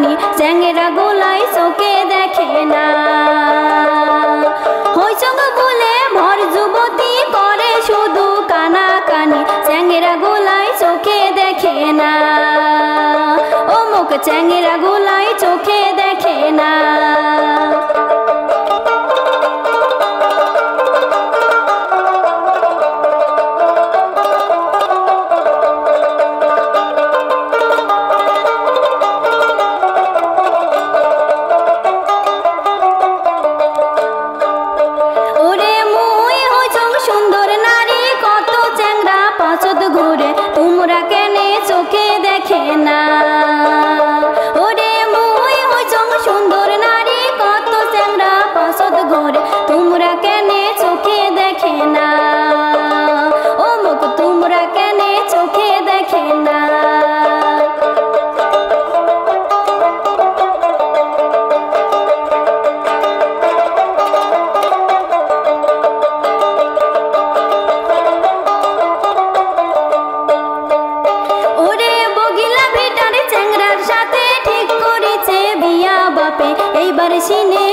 কানি চ্যাংরা গোলাই চোখে দেখে না। হইচঙ্গ বলে ভর যুবতী করে শুধু কানা কানি চ্যাংরা গোলাই চোখে দেখে না। ও মুখ চ্যাংরা গোলাই চোখে দেখে না। তোমরা কেনে চোখে দেখে না। ওরে মুই হইচং সুন্দর নারী কত চ্যাংরা পছন্দ ঘরে তোমরা কেনে চোখে দেখে না। ও মুখ তোমরা কেনে চোখে দেখে না। এইবার সিনে